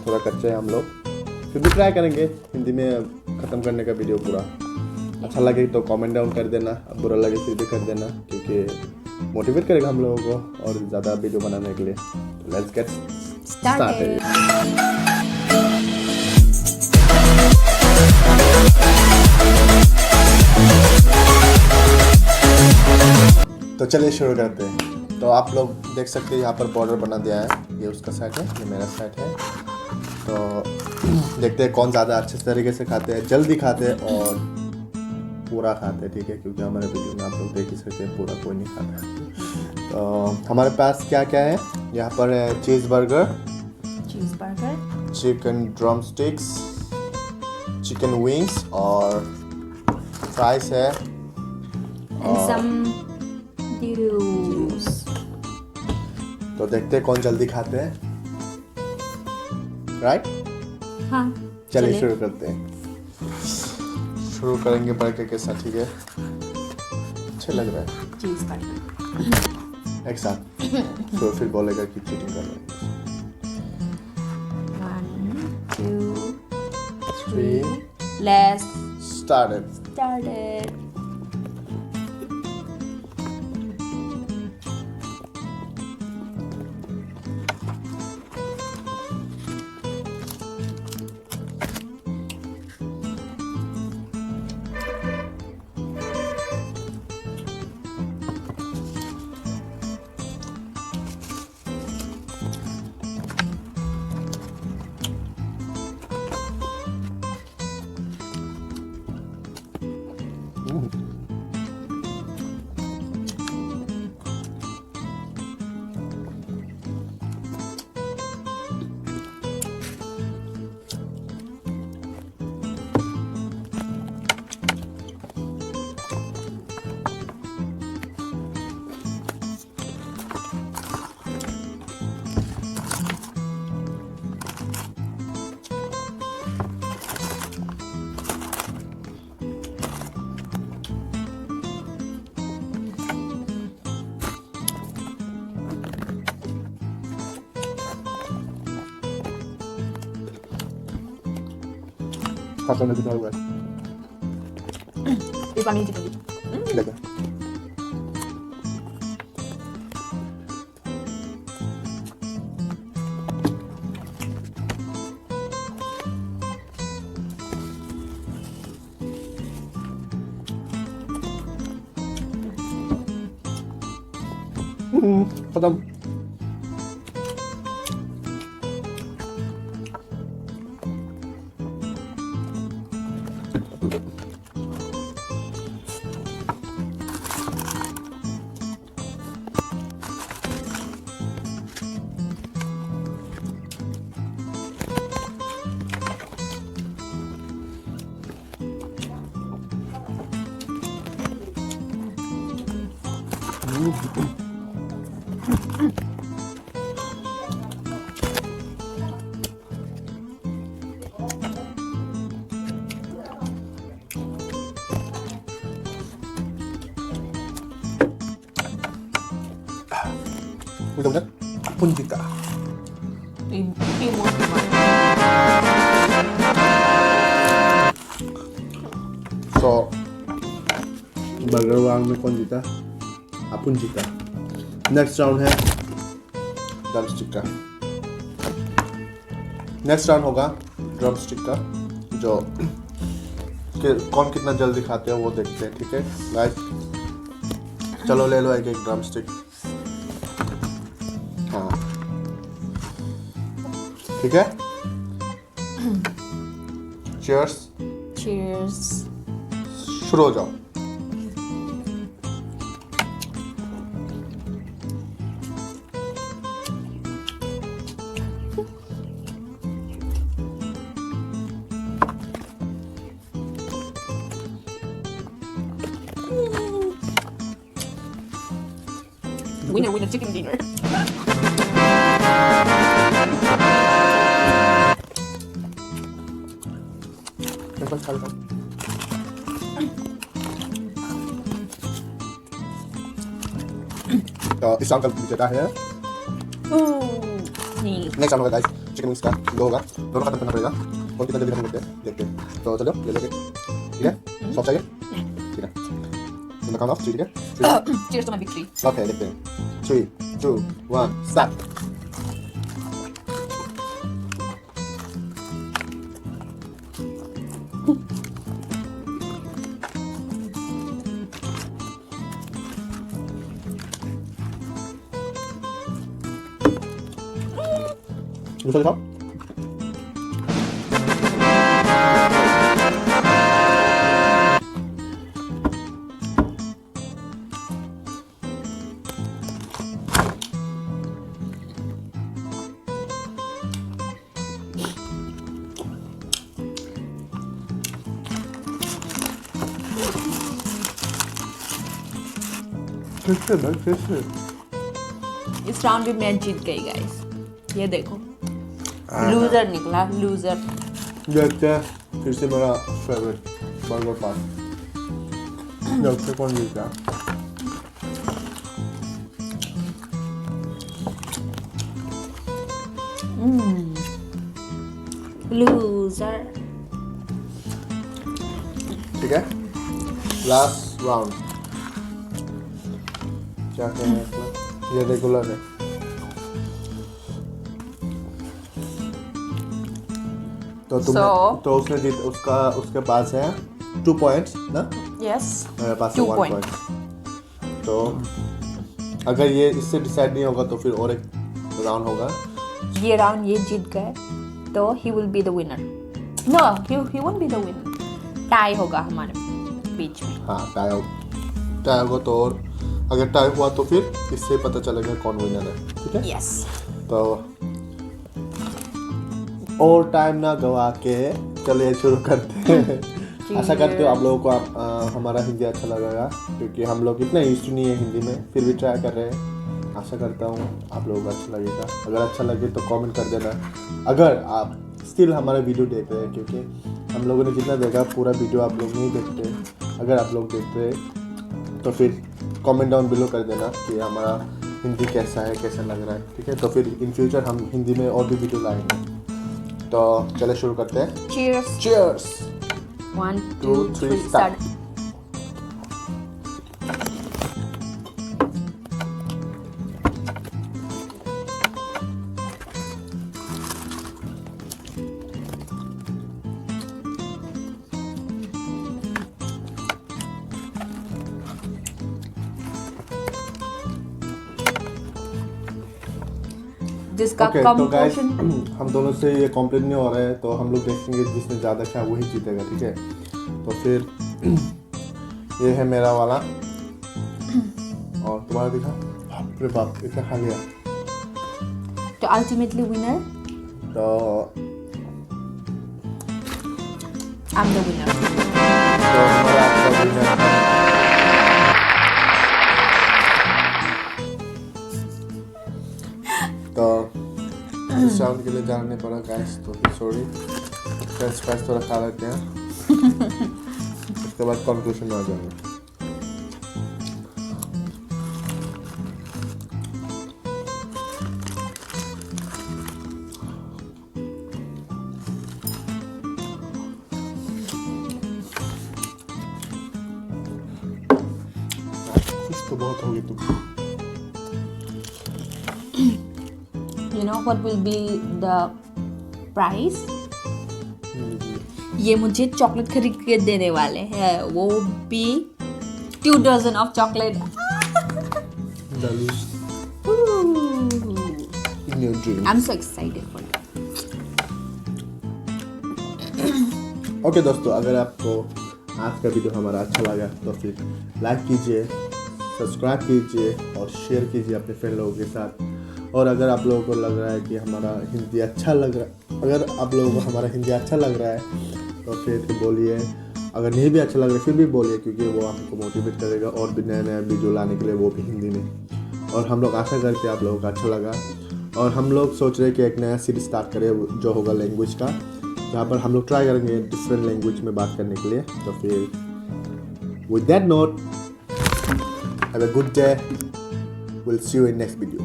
थोड़ा कच्चे हैं हम लोग, फिर भी ट्राई करेंगे हिंदी में ख़त्म करने का वीडियो पूरा। अच्छा लगे तो कमेंट डाउन कर देना, अब बुरा लगे फिर भी कर देना, क्योंकि मोटिवेट करेगा हम लोगों को और ज़्यादा वीडियो बनाने के लिए। तो लेट्स गेट स्टार्टेड। तो चलिए शुरू करते हैं। तो आप लोग देख सकते हैं यहाँ पर बॉर्डर बना दिया है, ये उसका साइड है, ये मेरा साइड है। तो देखते हैं कौन ज़्यादा अच्छे तरीके से खाते हैं, जल्दी खाते हैं और पूरा खाते हैं, ठीक है, क्योंकि हमारे वीडियो में आप लोग देख ही सकते हैं पूरा कोई नहीं खाता है। तो हमारे पास क्या क्या है, यहाँ पर है cheese burger, chicken drumsticks, chicken wings और फ्राइज है and some juice. तो देखते हैं कौन जल्दी खाते हैं, राइट? हाँ, चलिए शुरू करते हैं। शुरू करेंगे बर्गर के साथ, ठीक है? अच्छे लग रहा है चीज बर्गर एक साथ। तो फिर बोलेगा कि चीटिंग कर रहे हैं। 1 2 3 let's स्टार्ट start it. खाते में कितना हुआ है? Ini paling gitu. देखो खत्म। Mudah-mudahan pun juga. Ini mau So, burger वांग में कौन जीता? अपन जीता। नेक्स्ट राउंड है ड्रमस्टिक का। नेक्स्ट राउंड होगा ड्रमस्टिक का, जो कौन कितना जल्दी खाते हैं वो देखते हैं, ठीक है गाइस? चलो ले लो एक एक ड्रमस्टिक। हाँ ठीक है, चीयर्स। cheers. शुरू हो जाओ। Winner chicken dinner. तो इस राउंड का विजेता है नहीं नेक्स्ट राउंड होगा गाइस चिकन विंग्स का दो होगा, दोनों खत्म करना पड़ेगा। कौन कितना जल्दी खत्म करते हैं देखते हैं। तो चलो ले लेके, ठीक है, सॉस चाहिए, ठीक है, तो काउंट ऑफ, ठीक है, Cheers to my victory. Okay देखते हैं। 3, 2, 1 स्टार्ट। दूसरा दिखाओ। कैसे भाई कैसे? इस राउंड भी मैं जीत गई गाइस। ये देखो, लूजर निकला, लूजर। देखते हैं फिर से मेरा फेवरेट बर्गर पार्ट। देखते हैं कौन जीता। लूजर। ठीक है, लास्ट राउंड। क्या कहना है इसमें? ये रेगुलर है। तो तुमने तो उसने जीत, उसके पास है 2 पॉइंट्स ना? यस, मेरे पास 2 1 पॉइंट। तो अगर ये इससे डिसाइड नहीं होगा तो फिर और एक राउंड होगा। ये राउंड ये जीत गए तो he will be the winner. No, he won't be the winner. Tie होगा हमारे बीच में। हाँ, टाई होगा तो, और अगर टाई हुआ तो फिर इससे पता चलेगा कौन विनर है, ठीक है? यस। तो और टाइम ना गवा के चलिए शुरू करते हैं। आशा करते हो आप लोगों को हमारा हिंदी अच्छा लगेगा, क्योंकि हम लोग इतना यूज्ड नहीं है हिंदी में, फिर भी ट्राई कर रहे हैं। आशा करता हूँ आप लोगों को अच्छा लगेगा। अगर अच्छा लगे तो कमेंट कर देना। अगर आप स्टिल हमारा वीडियो देख रहे हैं, क्योंकि हम लोगों ने जितना देखा पूरा वीडियो आप लोग नहीं देखते, अगर आप लोग देखते हैं तो फिर कमेंट डाउन बिलो कर देना कि हमारा हिंदी कैसा है, कैसा लग रहा है, ठीक है? तो फिर इन फ्यूचर हम हिंदी में और भी वीडियो लाएंगे। तो चले शुरू करते हैं। चीयर्स। चीयर्स। 1, 2, 3 स्टार्ट। जिसका कम तो गाइस पोर्शन। हम दोनों से ये कंप्लेंट नहीं हो रहा है, तो हम लोग देखेंगे जिसने ज़्यादा खाया वही जीतेगा, ठीक है? तो फिर ये है मेरा वाला, और तुम्हारा दिखा। बाप रे बाप, इतना खा लिया। तो अल्टीमेटली विनर तो आई एम द विनर। हमारा आपका winner है। तो इस राउंड के लिए जाने पड़ा गाइस, तो फिर सॉरी। फ्रेंच फ्राइज थोड़ा खा लेते हैं, उसके बाद कंक्लूजन में आ जाएंगे। कुछ तो बहुत होगी तुम। You know what will be the price? ये मुझे चॉकलेट खरीद के देने वाले हैं, वो भी 2 dozen of chocolate. In your dreams. I'm so excited for that. Okay दोस्तों, अगर आपको आज का वीडियो हमारा अच्छा लगा तो फिर लाइक कीजिए, सब्सक्राइब कीजिए और शेयर कीजिए अपने फ्रेंड लोगों के साथ। और अगर आप लोगों को लग रहा है कि हमारा हिंदी अच्छा लग रहा है, अगर आप लोगों को हमारा हिंदी अच्छा लग रहा है तो फिर बोलिए। अगर नहीं भी अच्छा लग रहा है फिर भी बोलिए, क्योंकि वो हमको मोटिवेट करेगा और भी नए नए वीडियो लाने के लिए, वो भी हिंदी में। और हम लोग आशा करते हैं आप लोगों को अच्छा लगा, और हम लोग सोच रहे हैं कि एक नया सीरीज स्टार्ट करें जो होगा लैंग्वेज का, जहाँ पर हम लोग ट्राई करेंगे डिफरेंट लैंग्वेज में बात करने के लिए। तो फिर with that note, have a good day, will see you in next video.